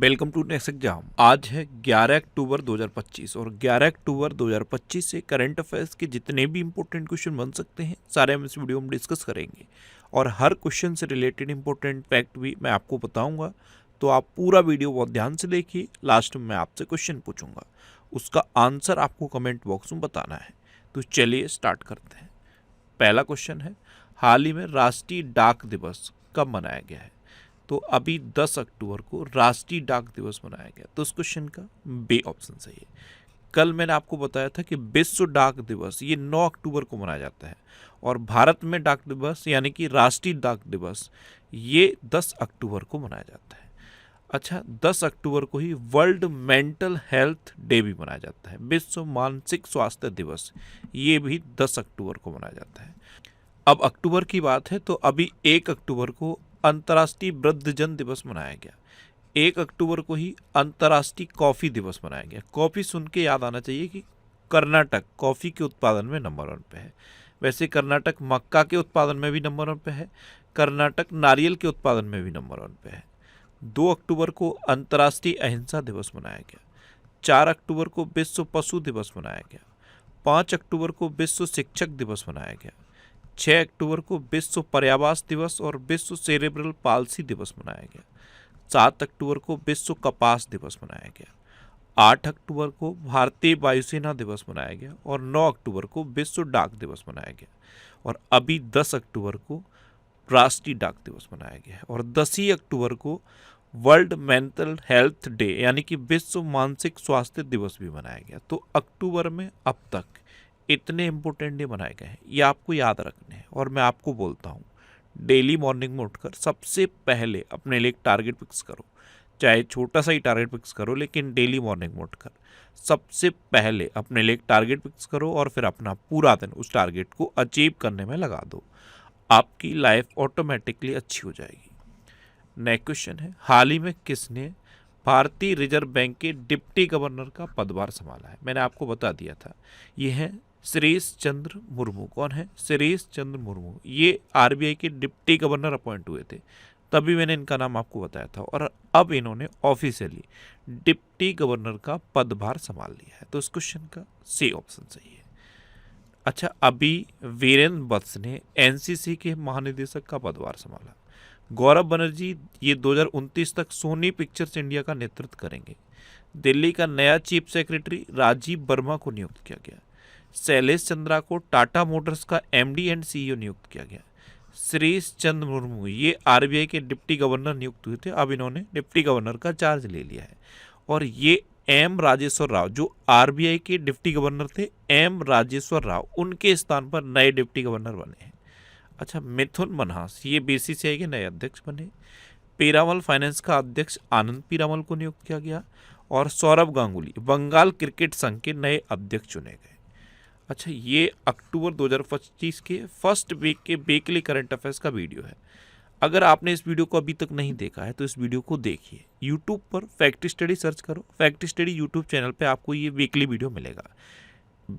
Welcome to next exam. आज है 11 अक्टूबर 2025 और 11 अक्टूबर 2025 से करंट अफेयर्स के जितने भी इंपॉर्टेंट क्वेश्चन बन सकते हैं सारे हम इस वीडियो में डिस्कस करेंगे और हर क्वेश्चन से रिलेटेड इंपॉर्टेंट फैक्ट भी मैं आपको बताऊंगा। तो आप पूरा वीडियो बहुत ध्यान से देखिए। लास्ट में मैं आपसे क्वेश्चन पूछूंगा, उसका आंसर आपको कमेंट बॉक्स में बताना है। तो चलिए स्टार्ट करते हैं। पहला क्वेश्चन है, हाल ही में राष्ट्रीय डाक दिवस कब मनाया गया है? तो अभी 10 अक्टूबर को राष्ट्रीय डाक दिवस मनाया गया। तो उस क्वेश्चन का बी ऑप्शन सही है। कल मैंने आपको बताया था कि विश्व डाक दिवस ये 9 अक्टूबर को मनाया जाता है और भारत में डाक दिवस यानी कि राष्ट्रीय डाक दिवस ये 10 अक्टूबर को मनाया जाता है। अच्छा, 10 अक्टूबर को ही वर्ल्ड मेंटल हेल्थ डे भी मनाया जाता है। विश्व मानसिक स्वास्थ्य दिवस ये भी 10 अक्टूबर को मनाया जाता है। अब अक्टूबर की बात है तो अभी 1 अक्टूबर को अंतर्राष्ट्रीय वृद्धजन दिवस मनाया गया। 1 अक्टूबर को ही अंतर्राष्ट्रीय कॉफ़ी दिवस मनाया गया। कॉफ़ी सुन के याद आना चाहिए कि कर्नाटक कॉफ़ी के उत्पादन में नंबर 1 पे है। वैसे कर्नाटक मक्का के उत्पादन में भी नंबर 1 पे है, कर्नाटक नारियल के उत्पादन में भी नंबर 1 पे है। 2 अक्टूबर को अंतर्राष्ट्रीय अहिंसा दिवस मनाया गया। 4 अक्टूबर को विश्व पशु दिवस मनाया गया। 5 अक्टूबर को विश्व शिक्षक दिवस मनाया गया। 6 अक्टूबर को विश्व पर्यावास दिवस और विश्व सेरेब्रल पाल्सी दिवस मनाया गया। 7 अक्टूबर को विश्व कपास दिवस मनाया गया। 8 अक्टूबर को भारतीय वायुसेना दिवस मनाया गया और 9 अक्टूबर को विश्व डाक दिवस मनाया गया। और अभी 10 अक्टूबर को राष्ट्रीय डाक दिवस मनाया गया है और 10 ही अक्टूबर को वर्ल्ड मेंटल हेल्थ डे यानी कि विश्व मानसिक स्वास्थ्य दिवस भी मनाया गया। तो अक्टूबर में अब तक इतने इंपॉर्टेंट डे बनाए गए हैं, ये आपको याद रखने हैं। और मैं आपको बोलता हूँ, डेली मॉर्निंग में उठकर सबसे पहले अपने लिए एक टारगेट फिक्स करो, चाहे छोटा सा ही टारगेट फिक्स करो, लेकिन डेली मॉर्निंग में उठकर सबसे पहले अपने लिए एक टारगेट फिक्स करो और फिर अपना पूरा दिन उस टारगेट को अचीव करने में लगा दो। आपकी लाइफ ऑटोमेटिकली अच्छी हो जाएगी। नेक्स्ट क्वेश्चन है, हाल ही में किसने भारतीय रिजर्व बैंक के डिप्टी गवर्नर का पदभार संभाला है? मैंने आपको बता दिया था, ये है सुरेश चंद्र मुर्मू। कौन है? सुरेश चंद्र मुर्मू। ये आरबीआई के डिप्टी गवर्नर अपॉइंट हुए थे, तभी मैंने इनका नाम आपको बताया था। और अब इन्होंने ऑफिशियली डिप्टी गवर्नर का पदभार संभाल लिया है। तो इस क्वेश्चन का सी ऑप्शन सही है। अच्छा, अभी वीरेंद्र वत्स ने एनसीसी के महानिदेशक का पदभार संभाला। गौरव बनर्जी ये 2029 तक सोनी पिक्चर्स इंडिया का नेतृत्व करेंगे। दिल्ली का नया चीफ सेक्रेटरी राजीव वर्मा को नियुक्त किया गया। शैलेश चंद्रा को टाटा मोटर्स का एमडी एंड सीईओ नियुक्त किया गया। सुरेश चंद्र मुर्मू ये आरबीआई के डिप्टी गवर्नर नियुक्त हुए थे, अब इन्होंने डिप्टी गवर्नर का चार्ज ले लिया है। और ये एम राजेश्वर राव जो आरबीआई के डिप्टी गवर्नर थे, एम राजेश्वर राव, उनके स्थान पर नए डिप्टी गवर्नर बने हैं। अच्छा, मिथुन मन्हास ये बीसीसीआई के नए अध्यक्ष बने। पीरामल फाइनेंस का अध्यक्ष आनंद पीरामल को नियुक्त किया गया और सौरभ गांगुली बंगाल क्रिकेट संघ के नए अध्यक्ष चुने गए। अच्छा, ये अक्टूबर 2025 के फर्स्ट वीक के वीकली करंट अफेयर्स का वीडियो है। अगर आपने इस वीडियो को अभी तक नहीं देखा है तो इस वीडियो को देखिए। यूट्यूब पर फैक्ट स्टडी सर्च करो, फैक्ट स्टडी यूट्यूब चैनल पे आपको ये वीकली वीडियो मिलेगा।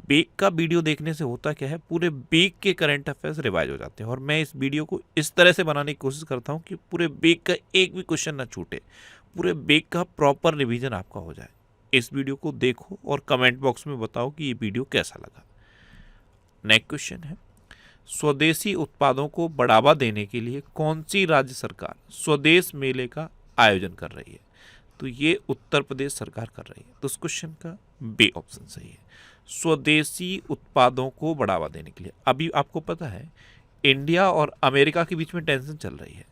वीक का वीडियो देखने से होता क्या है, पूरे वीक के करंट अफेयर्स रिवाइज हो जाते हैं। और मैं इस वीडियो को इस तरह से बनाने की कोशिश करता हूँ कि पूरे वीक का एक भी क्वेश्चन ना छूटे, पूरे वीक का प्रॉपर रिवीजन आपका हो जाए। इस वीडियो को देखो और कमेंट बॉक्स में बताओ कि ये वीडियो कैसा लगा। नेक्स्ट क्वेश्चन है, स्वदेशी उत्पादों को बढ़ावा देने के लिए कौन सी राज्य सरकार स्वदेश मेले का आयोजन कर रही है? तो ये उत्तर प्रदेश सरकार कर रही है। तो उस क्वेश्चन का बी ऑप्शन सही है। स्वदेशी उत्पादों को बढ़ावा देने के लिए अभी आपको पता है इंडिया और अमेरिका के बीच में टेंशन चल रही है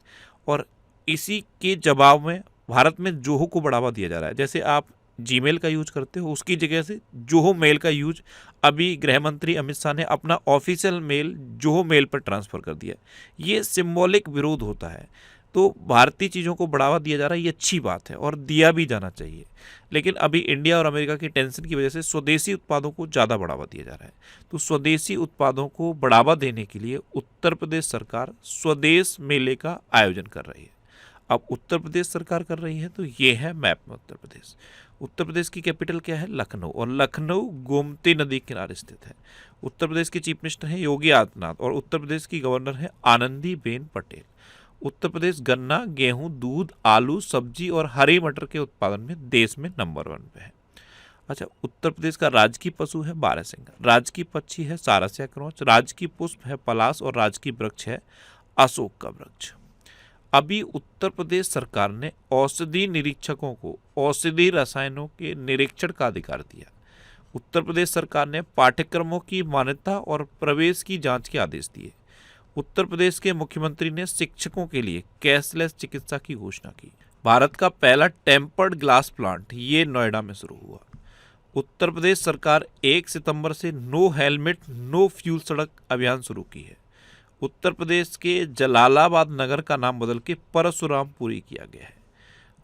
और इसी के जवाब में भारत में जोहो को बढ़ावा दिया जा रहा है। जैसे आप जीमेल का यूज करते हो, उसकी जगह से जोहो मेल का यूज अभी गृह मंत्री अमित शाह ने अपना ऑफिशियल मेल जोहो मेल पर ट्रांसफ़र कर दिया। ये सिंबॉलिक विरोध होता है। तो भारतीय चीज़ों को बढ़ावा दिया जा रहा है, ये अच्छी बात है और दिया भी जाना चाहिए। लेकिन अभी इंडिया और अमेरिका की टेंशन की वजह से स्वदेशी उत्पादों को ज़्यादा बढ़ावा दिया जा रहा है। तो स्वदेशी उत्पादों को बढ़ावा देने के लिए उत्तर प्रदेश सरकार स्वदेश मेले का आयोजन कर रही है। अब उत्तर प्रदेश सरकार कर रही है तो ये है मैप में उत्तर प्रदेश। उत्तर प्रदेश की कैपिटल क्या है? लखनऊ। और लखनऊ गोमती नदी के किनारे स्थित है। उत्तर प्रदेश के चीफ मिनिस्टर हैं योगी आदित्यनाथ और उत्तर प्रदेश की गवर्नर है आनंदीबेन पटेल। उत्तर प्रदेश गन्ना, गेहूं, दूध, आलू, सब्जी और हरी मटर के उत्पादन में देश में नंबर 1 पे है। अच्छा, उत्तर प्रदेश का राजकीय पशु है बारहसिंगा, राजकीय पक्षी है सारस्या क्रॉच, राजकीय पुष्प है पलाश और राजकीय वृक्ष है अशोक का वृक्ष। अभी उत्तर प्रदेश सरकार ने औषधि निरीक्षकों को औषधि रसायनों के निरीक्षण का अधिकार दिया। उत्तर प्रदेश सरकार ने पाठ्यक्रमों की मान्यता और प्रवेश की जांच के आदेश दिए। उत्तर प्रदेश के मुख्यमंत्री ने शिक्षकों के लिए कैशलेस चिकित्सा की घोषणा की। भारत का पहला टेम्पर्ड ग्लास प्लांट ये नोएडा में शुरू हुआ। उत्तर प्रदेश सरकार 1 सितंबर से नो हेलमेट नो फ्यूल सड़क अभियान शुरू की है। उत्तर प्रदेश के जलालाबाद नगर का नाम बदल के परशुरामपुरी किया गया है।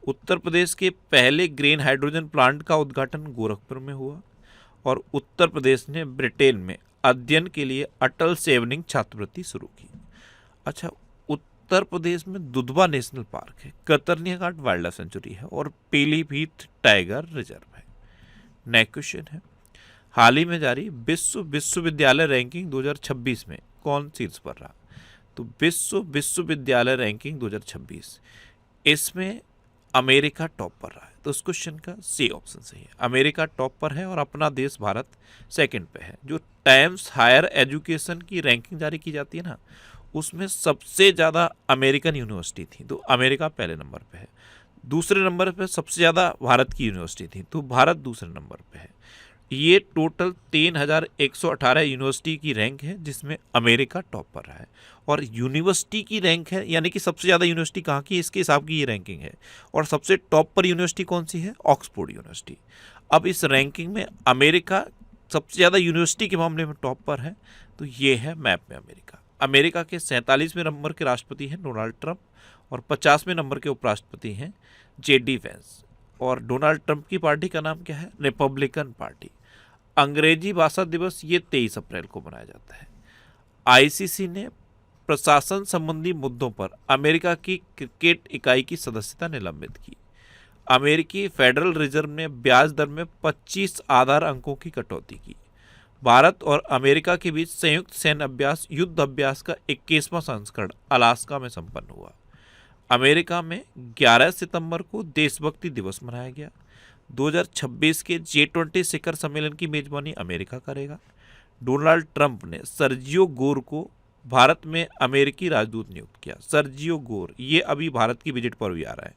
उत्तर प्रदेश के पहले ग्रीन हाइड्रोजन प्लांट का उद्घाटन गोरखपुर में हुआ। और उत्तर प्रदेश ने ब्रिटेन में अध्ययन के लिए अटल सेवनिंग छात्रवृत्ति शुरू की। अच्छा, उत्तर प्रदेश में दुधवा नेशनल पार्क है, कतरनिया घाट वाइल्ड लाइफ सेंचुरी है और पीलीभीत टाइगर रिजर्व है। नेक्स्ट क्वेश्चन है, हाल ही में जारी विश्व विश्वविद्यालय रैंकिंग 2026 में कौन शीर्ष पर रहा? तो विश्व विश्वविद्यालय रैंकिंग 2026 इसमें अमेरिका टॉप पर रहा है। तो उस क्वेश्चन का सी ऑप्शन सही है, अमेरिका टॉप पर है और अपना देश भारत सेकंड पे है। जो टाइम्स हायर एजुकेशन की रैंकिंग जारी की जाती है ना, उसमें सबसे ज़्यादा अमेरिकन यूनिवर्सिटी थी, तो अमेरिका पहले नंबर पे है। दूसरे नंबर पे सबसे ज़्यादा भारत की यूनिवर्सिटी थी, तो भारत दूसरे नंबर पे है। ये टोटल 3118 यूनिवर्सिटी की रैंक है, जिसमें अमेरिका टॉप पर रहा है। और यूनिवर्सिटी की रैंक है, यानी कि सबसे ज़्यादा यूनिवर्सिटी कहाँ की, इसके हिसाब की ये रैंकिंग है। और सबसे टॉप पर यूनिवर्सिटी कौन सी है? Oxford university. अब इस रैंकिंग में अमेरिका सबसे ज़्यादा यूनिवर्सिटी के मामले में टॉप पर है, तो ये है मैप में अमेरिका। अमेरिका के 47वें नंबर के राष्ट्रपति हैं डोनाल्ड ट्रंप और 50वें नंबर के उपराष्ट्रपति हैं JD वैंस। और डोनाल्ड ट्रंप की पार्टी का नाम क्या है? Republican party. अंग्रेजी भाषा दिवस ये 23 अप्रैल को मनाया जाता है। ICC ने प्रशासन संबंधी मुद्दों पर अमेरिका की क्रिकेट इकाई की सदस्यता निलंबित की। अमेरिकी फेडरल रिजर्व ने ब्याज दर में 25 आधार अंकों की कटौती की। भारत और अमेरिका के बीच संयुक्त सैन्य अभ्यास युद्ध अभ्यास का 21वां संस्करण अलास्का में संपन्न हुआ। अमेरिका में 11 सितंबर को देशभक्ति दिवस मनाया गया। 2026 के G20 शिखर सम्मेलन की मेजबानी अमेरिका करेगा। डोनाल्ड ट्रंप ने सर्जियो गोर को भारत में अमेरिकी राजदूत नियुक्त किया। सर्जियो गोर ये अभी भारत की विजिट पर भी आ रहा है।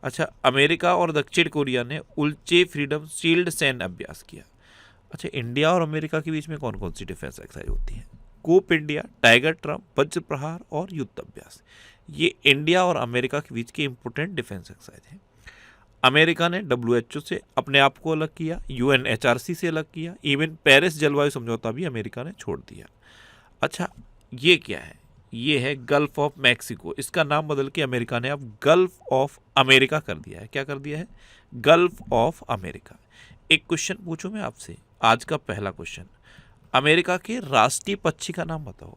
अच्छा, अमेरिका और दक्षिण कोरिया ने उल्चे फ्रीडम शील्ड सैन्य अभ्यास किया। अच्छा, इंडिया और अमेरिका के बीच में कौन कौन सी डिफेंस एक्सरसाइज होती है? कोप इंडिया, टाइगर ट्रंप, वज्र प्रहार और युद्ध अभ्यास। ये इंडिया और अमेरिका के बीच के इंपोर्टेंट डिफेंस एक्सरसाइज हैं। अमेरिका ने WHO से अपने आप को अलग किया, UNHRC से अलग किया, इवन पेरिस जलवायु समझौता भी अमेरिका ने छोड़ दिया। अच्छा, ये क्या है? ये है गल्फ ऑफ मैक्सिको। इसका नाम बदल के अमेरिका ने अब गल्फ ऑफ अमेरिका कर दिया है। क्या कर दिया है? Gulf of America. एक क्वेश्चन पूछूं मैं आपसे, आज का पहला क्वेश्चन, अमेरिका के राष्ट्रीय पक्षी का नाम बताओ।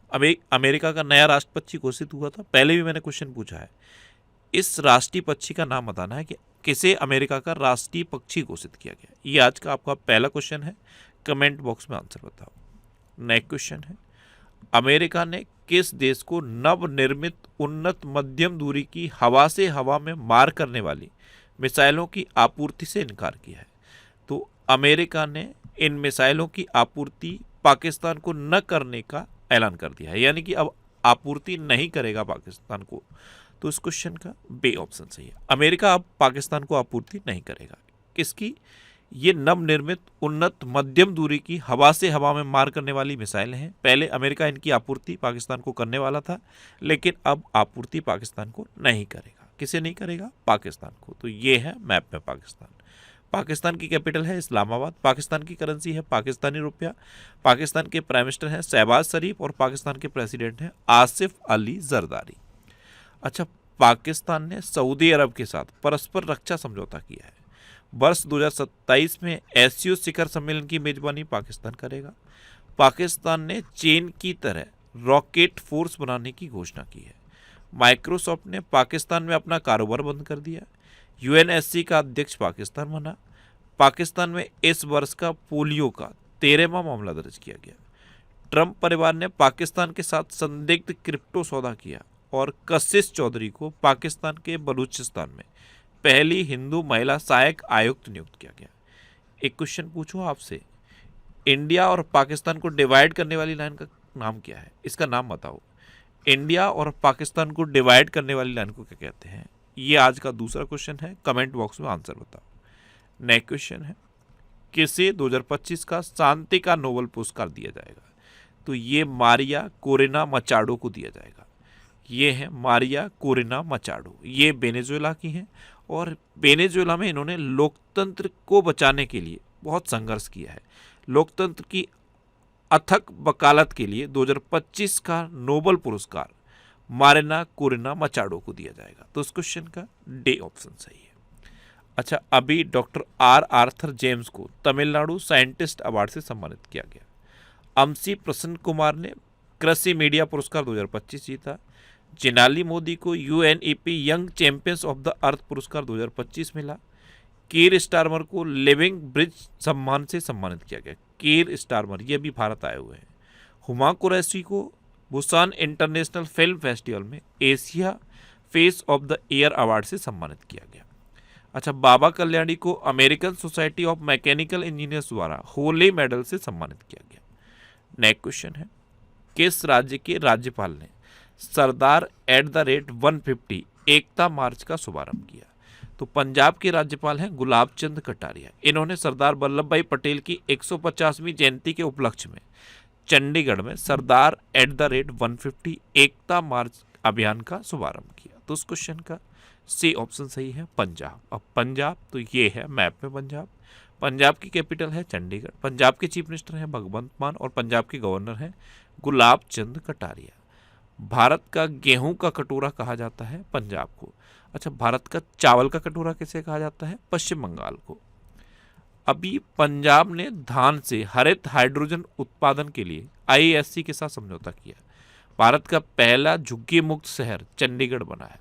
अमेरिका का नया राष्ट्र पक्षी घोषित हुआ था, पहले भी मैंने क्वेश्चन पूछा है। इस राष्ट्रीय पक्षी का नाम बताना है कि किसे अमेरिका का राष्ट्रीय पक्षी घोषित किया गया। ये आज का आपका पहला क्वेश्चन है, कमेंट बॉक्स में आंसर बताओ। नेक्स्ट क्वेश्चन है, अमेरिका ने किस देश को नवनिर्मित उन्नत मध्यम दूरी की हवा से हवा में मार करने वाली मिसाइलों की आपूर्ति से इनकार किया है? तो अमेरिका ने इन मिसाइलों की आपूर्ति पाकिस्तान को न करने का ऐलान कर दिया है, यानी कि अब आपूर्ति नहीं करेगा पाकिस्तान को। तो इस क्वेश्चन का बी ऑप्शन सही है, अमेरिका अब पाकिस्तान को आपूर्ति नहीं करेगा। किसकी? ये नवनिर्मित उन्नत मध्यम दूरी की हवा से हवा में मार करने वाली मिसाइल हैं। पहले अमेरिका इनकी आपूर्ति पाकिस्तान को करने वाला था, लेकिन अब आपूर्ति पाकिस्तान को नहीं करेगा। किसे नहीं करेगा? पाकिस्तान को। तो ये है मैप में पाकिस्तान। पाकिस्तान की कैपिटल है इस्लामाबाद, पाकिस्तान की करेंसी है पाकिस्तानी रुपया, पाकिस्तान के प्राइम मिनिस्टर हैं शहबाज शरीफ और पाकिस्तान के प्रेसिडेंट हैं आसिफ अली जरदारी। अच्छा, पाकिस्तान ने सऊदी अरब के साथ परस्पर रक्षा समझौता किया है। वर्ष 2027 में SCO शिखर सम्मेलन की मेजबानी पाकिस्तान करेगा। पाकिस्तान ने चीन की तरह रॉकेट फोर्स बनाने की घोषणा की है। माइक्रोसॉफ्ट ने पाकिस्तान में अपना कारोबार बंद कर दिया। UNSC का अध्यक्ष पाकिस्तान बना। पाकिस्तान में इस वर्ष का पोलियो का 13वां मामला दर्ज किया गया। ट्रंप परिवार ने पाकिस्तान के साथ संदिग्ध क्रिप्टो सौदा किया और कशिश चौधरी को पाकिस्तान के बलूचिस्तान में पहली हिंदू महिला सहायक आयुक्त नियुक्त किया गया। एक क्वेश्चन पूछूं आपसे, इंडिया और पाकिस्तान को डिवाइड करने वाली लाइन का नाम क्या है? इसका नाम बताओ। इंडिया और पाकिस्तान को डिवाइड करने वाली लाइन को क्या कहते हैं? ये आज का दूसरा क्वेश्चन है, कमेंट बॉक्स में आंसर बताओ। नेक्स्ट क्वेश्चन है, किसे 2025 का शांति का नोबेल पुरस्कार दिया जाएगा? तो ये मारिया कोरेना मचाडो को दिया जाएगा। ये है मारिया कोरेना मचाडो, ये वेनेजुएला की हैं और वेनेजुएला में इन्होंने लोकतंत्र को बचाने के लिए बहुत संघर्ष किया है। लोकतंत्र की अथक वकालत के लिए 2025 का नोबेल पुरस्कार मारिया कोरेना मचाडो को दिया जाएगा। तो इस क्वेश्चन का डी ऑप्शन सही है। अच्छा, अभी डॉक्टर आर आर्थर जेम्स को तमिलनाडु साइंटिस्ट अवार्ड से सम्मानित किया गया। अमसी प्रसन्न कुमार ने कृषि मीडिया पुरस्कार 2025 जीता। जिनाली मोदी को UNEP young champions of the earth पुरस्कार 2025 मिला। कीर स्टारमर को लिविंग ब्रिज सम्मान से सम्मानित किया गया। कीर स्टारमर ये भी भारत आए हुए हैं। हुमा कुरैशी को बुसान इंटरनेशनल फिल्म फेस्टिवल में Asia face of the year award से सम्मानित किया गया। अच्छा, बाबा कल्याणी को American society of mechanical engineers द्वारा होली मेडल से सम्मानित किया गया। नेक्स्ट क्वेश्चन है, किस राज्य के राज्यपाल ने सरदार @150 एकता मार्च का शुभारंभ किया? तो पंजाब के राज्यपाल हैं गुलाब चंद कटारिया। इन्होंने सरदार वल्लभ भाई पटेल की 150वीं जयंती के उपलक्ष्य में चंडीगढ़ में सरदार @150 एकता मार्च अभियान का शुभारंभ किया। तो उस क्वेश्चन का सी ऑप्शन सही है, पंजाब। अब पंजाब तो ये है मैप में पंजाब। पंजाब की कैपिटल है चंडीगढ़। पंजाब के चीफ मिनिस्टर हैं भगवंत मान और पंजाब के गवर्नर हैं गुलाब चंद कटारिया। भारत का गेहूं का कटोरा कहा जाता है पंजाब को। अच्छा, भारत का चावल का कटोरा किसे कहा जाता है? पश्चिम बंगाल को। अभी पंजाब ने धान से हरित हाइड्रोजन उत्पादन के लिए आईएससी के साथ समझौता किया। भारत का पहला झुग्गी मुक्त शहर चंडीगढ़ बना है।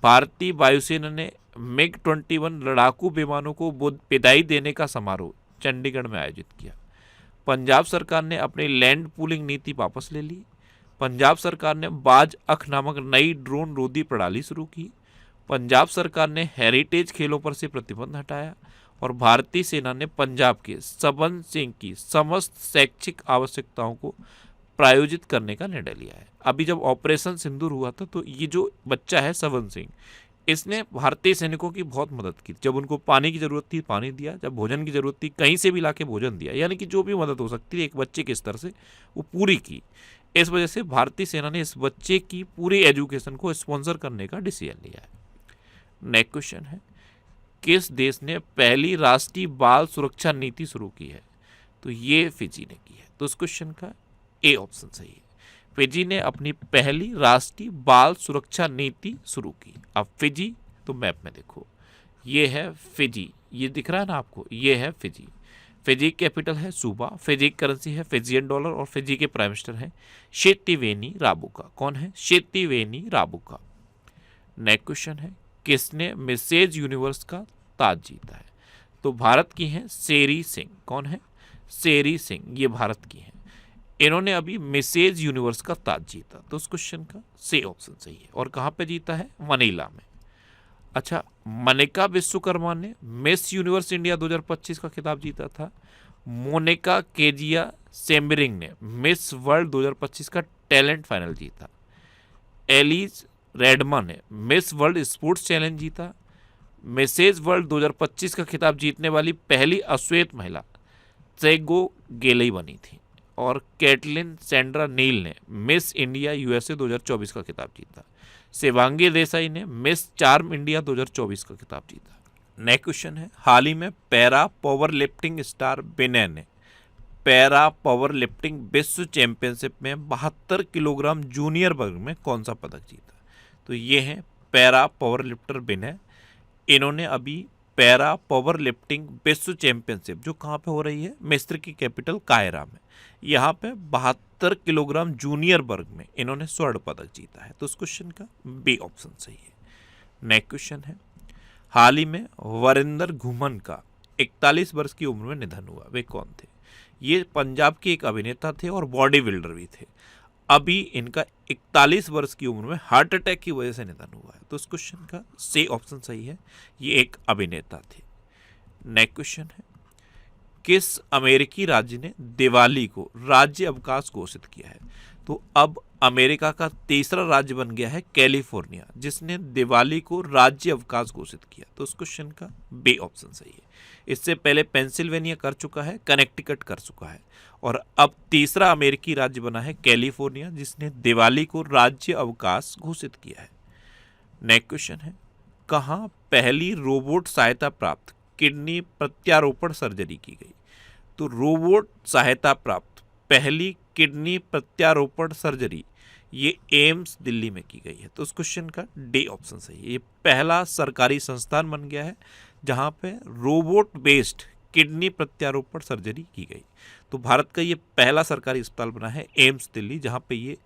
भारतीय वायुसेना ने मिग 21 लड़ाकू विमानों को विदाई देने का समारोह चंडीगढ़ में आयोजित किया। पंजाब सरकार ने अपनी लैंड पूलिंग नीति वापस ले ली। पंजाब सरकार ने बाज अख नामक नई ड्रोन रोधी प्रणाली शुरू की। पंजाब सरकार ने हेरिटेज खेलों पर से प्रतिबंध हटाया और भारतीय सेना ने पंजाब के सबन सिंह की समस्त शैक्षिक आवश्यकताओं को प्रायोजित करने का निर्णय लिया है। अभी जब ऑपरेशन सिंदूर हुआ था तो ये जो बच्चा है सबन सिंह, इसने भारतीय सैनिकों की बहुत मदद की। जब उनको पानी की जरूरत थी पानी दिया, जब भोजन की जरूरत थी कहीं से भी लाके भोजन दिया, यानी कि जो भी मदद हो सकती थी एक बच्चे के स्तर से वो पूरी की। इस वजह से भारतीय सेना ने इस बच्चे की पूरी एजुकेशन को स्पॉन्सर करने का डिसीजन लिया है। नेक्स्ट क्वेश्चन है, किस देश ने पहली राष्ट्रीय बाल सुरक्षा नीति शुरू की है? तो ये फिजी ने की है। तो इस क्वेश्चन का ए ऑप्शन सही है। फिजी ने अपनी पहली राष्ट्रीय बाल सुरक्षा नीति शुरू की। अब फिजी तो मैप में देखो, ये है फिजी, ये दिख रहा है ना आपको, ये है फिजी। फिजी कैपिटल है सूबा, फिजी करेंसी है फिजियन डॉलर और फिजी के प्राइम मिनिस्टर हैं शेतिवेनी राबुका। कौन है? शेतिवेनी राबुका। नेक्स्ट क्वेश्चन है, किसने मिसेज यूनिवर्स का ताज जीता है? तो भारत की हैं सेरी सिंह। कौन है? सेरी सिंह, ये भारत की हैं। इन्होंने अभी मिसेज यूनिवर्स का ताज जीता। तो उस क्वेश्चन का सी ऑप्शन सही है। और कहाँ पे जीता है? मनीला में। अच्छा, मनिका विश्वकर्मा ने मिस यूनिवर्स इंडिया 2025 का खिताब जीता था। मोनिका केजिया सेम्बरिंग ने मिस वर्ल्ड 2025 का टैलेंट फाइनल जीता। एलिज रेडमन ने मिस वर्ल्ड स्पोर्ट्स चैलेंज जीता। मिसेज वर्ल्ड 2025 का खिताब जीतने वाली पहली अश्वेत महिला सेगो गेलई बनी थी। और कैटलिन सैंड्रा नील ने मिस इंडिया यूएसए 2024 का खिताब जीता। शिवांगी देसाई ने मिस चार्म इंडिया 2024 का खिताब जीता। नेक्स्ट क्वेश्चन है, हाल ही में पैरा पावर लिफ्टिंग स्टार विनय ने पैरा पावर लिफ्टिंग विश्व चैंपियनशिप में 72 किलोग्राम जूनियर वर्ग में कौन सा पदक जीता? तो ये है पैरा पावर लिफ्टर विनय। इन्होंने अभी पैरा पावर लिफ्टिंग विश्व चैंपियनशिप जो कहाँ पे हो रही है? मिस्र की कैपिटल कायरा में। यहाँ पे 72 किलोग्राम जूनियर वर्ग में इन्होंने स्वर्ण पदक जीता है। तो उस क्वेश्चन का बी ऑप्शन सही है। नेक्स्ट क्वेश्चन है, हाल ही में वरिंदर घुमन का 41 वर्ष की उम्र में निधन हुआ। वे कौन थे? ये पंजाब के एक अभिनेता थे और बॉडी बिल्डर भी थे। अभी इनका 41 वर्ष की उम्र में हार्ट अटैक की वजह से निधन हुआ है। तो इस क्वेश्चन का सी ऑप्शन सही है, ये एक अभिनेता थे। नेक्स्ट क्वेश्चन है, किस अमेरिकी राज्य ने दिवाली को राज्य अवकाश घोषित किया है? तो अब अमेरिका का तीसरा राज्य बन गया है कैलिफोर्निया, जिसने दिवाली को राज्य अवकाश घोषित किया। तो उस क्वेश्चन का बी ऑप्शन सही है। इससे पहले पेंसिल्वेनिया कर चुका है, कनेक्टिकट कर चुका है, और अब तीसरा अमेरिकी राज्य बना है कैलिफोर्निया, जिसने दिवाली को राज्य अवकाश घोषित किया है। नेक्स्ट क्वेश्चन है, कहाँ पहली रोबोट सहायता प्राप्त किडनी प्रत्यारोपण सर्जरी की गई? तो रोबोट सहायता प्राप्त पहली किडनी प्रत्यारोपण सर्जरी ये एम्स दिल्ली में की गई है। तो उस क्वेश्चन का डी ऑप्शन सही है। ये पहला सरकारी संस्थान बन गया है जहां पे रोबोट बेस्ड किडनी प्रत्यारोपण सर्जरी की गई। तो भारत का ये पहला सरकारी अस्पताल बना है एम्स दिल्ली, जहां पे ये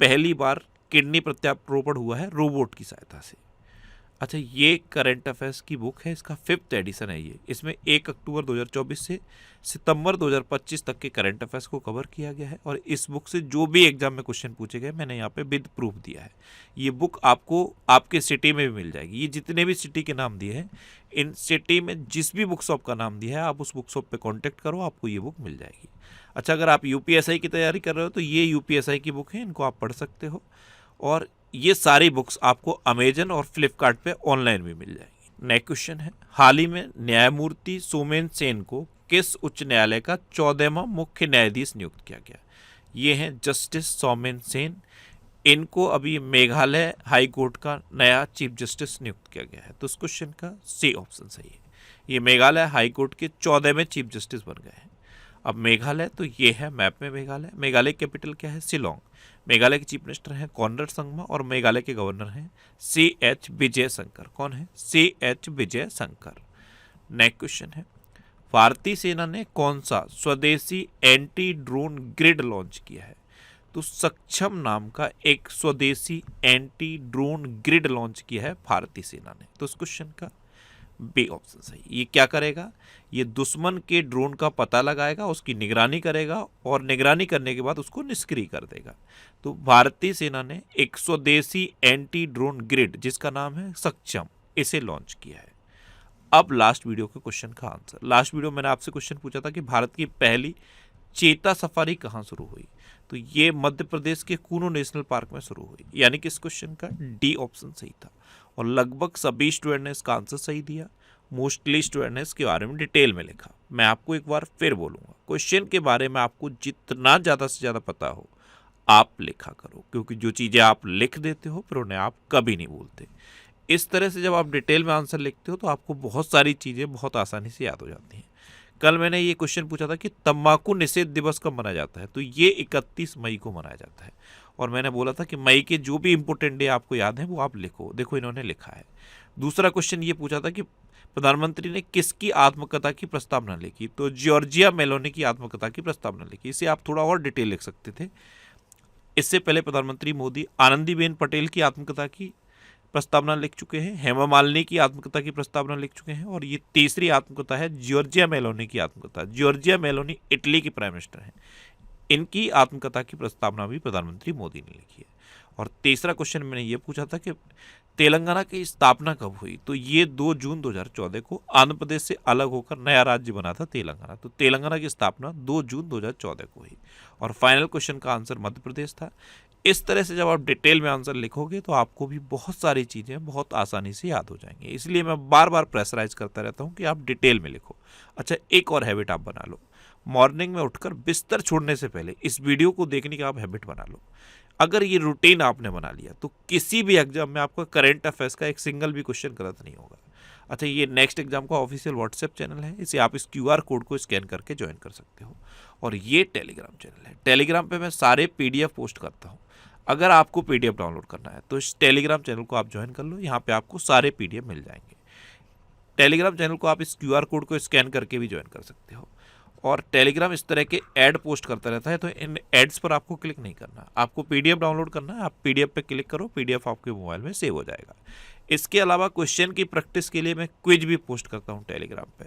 पहली बार किडनी प्रत्यारोपण हुआ है रोबोट की सहायता से। अच्छा, ये करंट अफेयर्स की बुक है, इसका 5th एडिशन है ये। इसमें 1 अक्टूबर 2024 से सितंबर 2025 तक के करंट अफेयर्स को कवर किया गया है, और इस बुक से जो भी एग्जाम में क्वेश्चन पूछे गए मैंने यहाँ पे विद प्रूफ दिया है। ये बुक आपको आपके सिटी में भी मिल जाएगी। ये जितने भी सिटी के नाम दिए हैं, इन सिटी में जिस भी बुक शॉप का नाम दिया है आप उस बुक शॉप पर कॉन्टैक्ट करो, आपको ये बुक मिल जाएगी। अच्छा, अगर आप यूपीएसआई की तैयारी कर रहे हो तो ये यूपीएसआई की बुक है, इनको आप पढ़ सकते हो। और ये सारी बुक्स आपको अमेजन और फ्लिपकार्ट पे ऑनलाइन भी मिल जाएगी। नेक्स्ट क्वेश्चन है, हाल ही में न्यायमूर्ति सोमेन सेन को किस उच्च न्यायालय का 14वां मुख्य न्यायाधीश नियुक्त किया गया? ये हैं जस्टिस सोमेन सेन। इनको अभी मेघालय हाई कोर्ट का नया चीफ जस्टिस नियुक्त किया गया है। तो इस क्वेश्चन का सी ऑप्शन सही है। ये मेघालय हाई कोर्ट के 14वें चीफ जस्टिस बन गए हैं। अब मेघालय, तो ये है मैप में मेघालय। मेघालय कैपिटल क्या है? शिलोंग। मेघालय के चीफ मिनिस्टर हैं कॉनराड संगमा, और मेघालय के गवर्नर हैं CH विजय शंकर। कौन है? CH Vijay Shankar. Next question है, भारतीय सेना ने कौन सा स्वदेशी एंटी ड्रोन ग्रिड लॉन्च किया है? तो सक्षम नाम का एक स्वदेशी एंटी ड्रोन ग्रिड लॉन्च किया है भारतीय सेना ने। तो इस क्वेश्चन का बी ऑप्शन सही। ये क्या करेगा? ये दुश्मन के ड्रोन का पता लगाएगा, उसकी निगरानी करेगा, और निगरानी करने के बाद उसको निष्क्रिय कर देगा। तो भारतीय सेना ने एक स्वदेशी एंटी ड्रोन ग्रिड, जिसका नाम है सक्षम, इसे लॉन्च किया है। अब लास्ट वीडियो के क्वेश्चन का आंसर। लास्ट वीडियो मैंने आपसे क्वेश्चन पूछा था कि भारत की पहली चेता सफारी कहाँ शुरू हुई? तो ये मध्य प्रदेश के कूनो नेशनल पार्क में शुरू हुई, यानी कि इस क्वेश्चन का डी ऑप्शन सही था। और लगभग सभी स्टूडेंट ने इसका आंसर सही दिया। मोस्टली स्टूडेंट ने इसके बारे में डिटेल में लिखा। मैं आपको एक बार फिर बोलूँगा, क्वेश्चन के बारे में आपको जितना ज़्यादा से ज़्यादा पता हो आप लिखा करो, क्योंकि जो चीज़ें आप लिख देते हो फिर उन्हें आप कभी नहीं भूलते। इस तरह से जब आप डिटेल में आंसर लिखते हो तो आपको बहुत सारी चीज़ें बहुत आसानी से याद हो जाती हैं। कल मैंने ये क्वेश्चन पूछा था कि तंबाकू निषेध दिवस कब मनाया जाता है? तो ये 31 मई को मनाया जाता है। और मैंने बोला था कि मई के जो भी इंपॉर्टेंट डे आपको याद है वो आप लिखो। देखो इन्होंने लिखा है। दूसरा क्वेश्चन ये पूछा था कि प्रधानमंत्री ने किसकी आत्मकथा की प्रस्तावना लिखी? तो जॉर्जिया मेलोनी की आत्मकथा की प्रस्तावना लिखी। इसे आप थोड़ा और डिटेल लिख सकते थे। इससे पहले प्रधानमंत्री मोदी आनंदीबेन पटेल की आत्मकथा की प्रस्तावना लिख चुके हैं, हेमा मालिनी की आत्मकथा की प्रस्तावना लिख चुके हैं, और ये तीसरी आत्मकथा है जॉर्जिया मेलोनी की आत्मकथा। जॉर्जिया मेलोनी इटली की प्राइम मिनिस्टर हैं। इनकी आत्मकथा की प्रस्तावना भी प्रधानमंत्री मोदी ने लिखी है। और तीसरा क्वेश्चन मैंने ये पूछा था कि तेलंगाना की स्थापना कब हुई? तो ये 2 जून 2014 को आंध्र प्रदेश से अलग होकर नया राज्य बना था तेलंगाना। तो तेलंगाना की स्थापना 2 जून 2014 को हुई। और फाइनल क्वेश्चन का आंसर मध्य प्रदेश था। इस तरह से जब आप डिटेल में आंसर लिखोगे तो आपको भी बहुत सारी चीज़ें बहुत आसानी से याद हो जाएंगी। इसलिए मैं बार बार प्रेशराइज करता रहता हूँ कि आप डिटेल में लिखो। अच्छा, एक और हैबिट आप बना लो। मॉर्निंग में उठकर बिस्तर छोड़ने से पहले इस वीडियो को देखने का आप हैबिट बना लो। अगर ये रूटीन आपने बना लिया तो किसी भी एग्जाम में आपका करंट अफेयर्स का एक सिंगल भी क्वेश्चन गलत नहीं होगा। अच्छा, ये नेक्स्ट एग्जाम का ऑफिशियल व्हाट्सएप चैनल है। इसे आप इस QR कोड को स्कैन करके ज्वाइन कर सकते हो। और ये टेलीग्राम चैनल है। टेलीग्राम पे मैं सारे PDF पोस्ट करता हूँ। अगर आपको PDF डाउनलोड करना है तो इस टेलीग्राम चैनल को आप ज्वाइन कर लो। यहाँ पे आपको सारे PDF मिल जाएंगे। टेलीग्राम चैनल को आप इस QR कोड को स्कैन करके भी ज्वाइन कर सकते हो। और टेलीग्राम इस तरह के ऐड पोस्ट करता रहता है, तो इन एड्स पर आपको क्लिक नहीं करना। आपको PDF डाउनलोड करना है। आप PDF पे क्लिक करो, PDF आपके मोबाइल में सेव हो जाएगा। इसके अलावा क्वेश्चन की प्रैक्टिस के लिए मैं क्विज भी पोस्ट करता हूँ टेलीग्राम पे,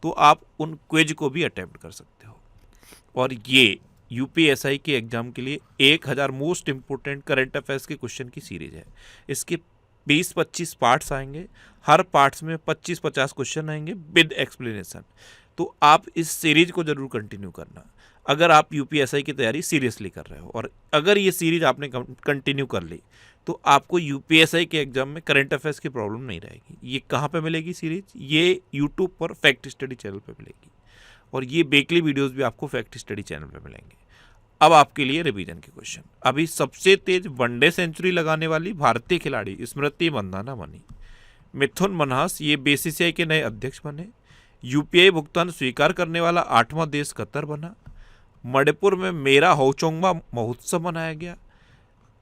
तो आप उन क्विज को भी अटेम्प्ट कर सकते हो। और ये यूपीएसआई के एग्जाम के लिए 1000 मोस्ट इंपोर्टेंट करंट अफेयर्स के क्वेश्चन की सीरीज है। इसके 20-25 पार्ट्स आएंगे, हर पार्ट्स में 25-50 क्वेश्चन आएंगे विद एक्सप्लेनेशन। तो आप इस सीरीज को जरूर कंटिन्यू करना अगर आप यूपीएसआई की तैयारी सीरियसली कर रहे हो। और अगर ये सीरीज आपने कंटिन्यू कर ली तो आपको यूपीएसआई के एग्जाम में करंट अफेयर्स की प्रॉब्लम नहीं रहेगी। ये कहाँ पे मिलेगी सीरीज? ये यूट्यूब पर फैक्ट स्टडी चैनल पे मिलेगी, और ये वीकली वीडियोस भी आपको फैक्ट स्टडी चैनल पे मिलेंगे। अब आपके लिए रिवीजन के क्वेश्चन। अभी सबसे तेज वनडे सेंचुरी लगाने वाली भारतीय खिलाड़ी स्मृति मंदाना बनी। मिथुन मन्हास ये बीसीसीआई के नए अध्यक्ष बने। यूपीआई भुगतान स्वीकार करने वाला 8वां देश कतर बना। मणिपुर में मेरा होचोंगमा महोत्सव मनाया गया।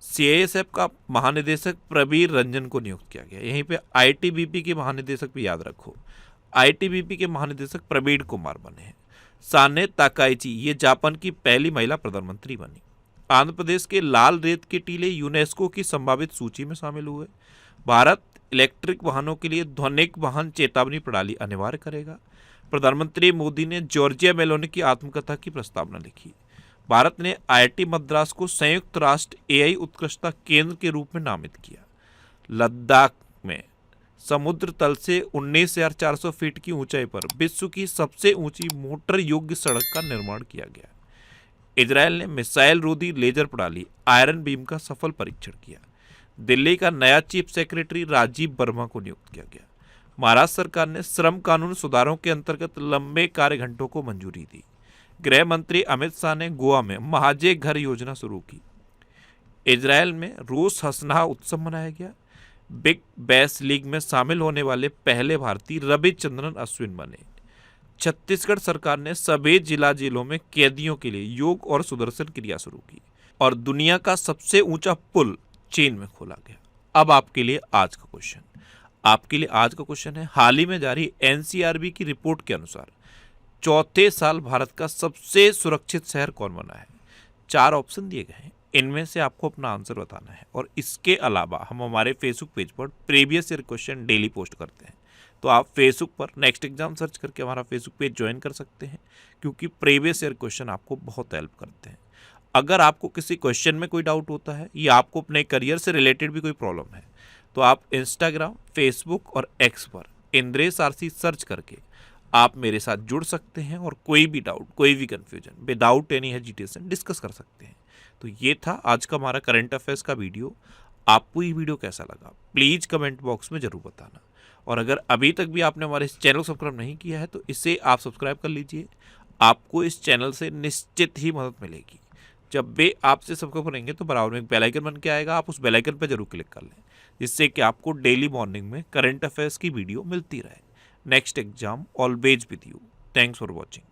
सीआईएसएफ का महानिदेशक प्रवीर रंजन को नियुक्त किया गया। यहीं पे आईटीबीपी के महानिदेशक भी याद रखो, आईटीबीपी के महानिदेशक प्रवीण कुमार बने हैं। साने ताकाइची ये जापान की पहली महिला प्रधानमंत्री बनी। आंध्र प्रदेश के लाल रेत के टीले यूनेस्को की संभावित सूची में शामिल हुए। भारत इलेक्ट्रिक वाहनों के लिए ध्वनिक वाहन चेतावनी प्रणाली अनिवार्य करेगा। प्रधानमंत्री मोदी ने जॉर्जिया मेलोनी की आत्मकथा की प्रस्तावना लिखी। भारत ने आईआईटी मद्रास को संयुक्त राष्ट्र एआई उत्कृष्टता केंद्र के रूप में नामित किया। लद्दाख में समुद्र तल से 19,400 फीट की ऊंचाई पर विश्व की सबसे ऊंची मोटर योग्य सड़क का निर्माण किया गया। इजरायल ने मिसाइल रोधी लेजर प्रणाली आयरन बीम का सफल परीक्षण किया। दिल्ली का नया चीफ सेक्रेटरी राजीव वर्मा को नियुक्त किया गया। महाराष्ट्र सरकार ने श्रम कानून सुधारों के अंतर्गत लंबे कार्य घंटों को मंजूरी दी। गृह मंत्री अमित शाह ने गोवा में महाजे घर योजना शुरू की। इजरायल में रोश हसनाह उत्सव मनाया गया। बिग बैश लीग में शामिल होने वाले पहले भारतीय रविचंद्रन अश्विन बने। छत्तीसगढ़ सरकार ने सभी जिला जेलों में कैदियों के लिए योग और सुदर्शन क्रिया शुरू की। और दुनिया का सबसे ऊंचा पुल चीन में खोला गया। अब आपके लिए आज का क्वेश्चन। आपके लिए आज का क्वेश्चन है, हाल ही में जारी एनसीआरबी की रिपोर्ट के अनुसार चौथे साल भारत का सबसे सुरक्षित शहर कौन बना है? 4 ऑप्शन दिए गए हैं, इनमें से आपको अपना आंसर बताना है। और इसके अलावा हम हमारे फेसबुक पेज पर previous year question daily post करते हैं, तो आप फेसबुक पर नेक्स्ट एग्जाम सर्च करके हमारा फेसबुक पेज ज्वाइन कर सकते हैं, क्योंकि प्रीवियस ईयर क्वेश्चन आपको बहुत हेल्प करते हैं। अगर आपको किसी क्वेश्चन में कोई डाउट होता है या आपको अपने करियर से रिलेटेड भी कोई प्रॉब्लम है, तो आप इंस्टाग्राम, फेसबुक और एक्स पर इंद्रेश आरसी सर्च करके आप मेरे साथ जुड़ सकते हैं और कोई भी डाउट, कोई भी confusion without any hesitation discuss कर सकते हैं। तो ये था आज का हमारा करंट अफेयर्स का वीडियो। आपको ये वीडियो कैसा लगा प्लीज़ कमेंट बॉक्स में ज़रूर बताना। और अगर अभी तक भी आपने हमारे इस चैनल को सब्सक्राइब नहीं किया है तो इसे आप सब्सक्राइब कर लीजिए। आपको इस चैनल से निश्चित ही मदद मिलेगी। जब भी आपसे सब्सक्राइब करेंगे तो बराबर में एक बेल आइकन बन के आएगा, आप उस बेल आइकन पर जरूर क्लिक कर लें, जिससे कि आपको डेली मॉर्निंग में करंट अफेयर्स की वीडियो मिलती रहे। Next exam always with you. Thanks for watching.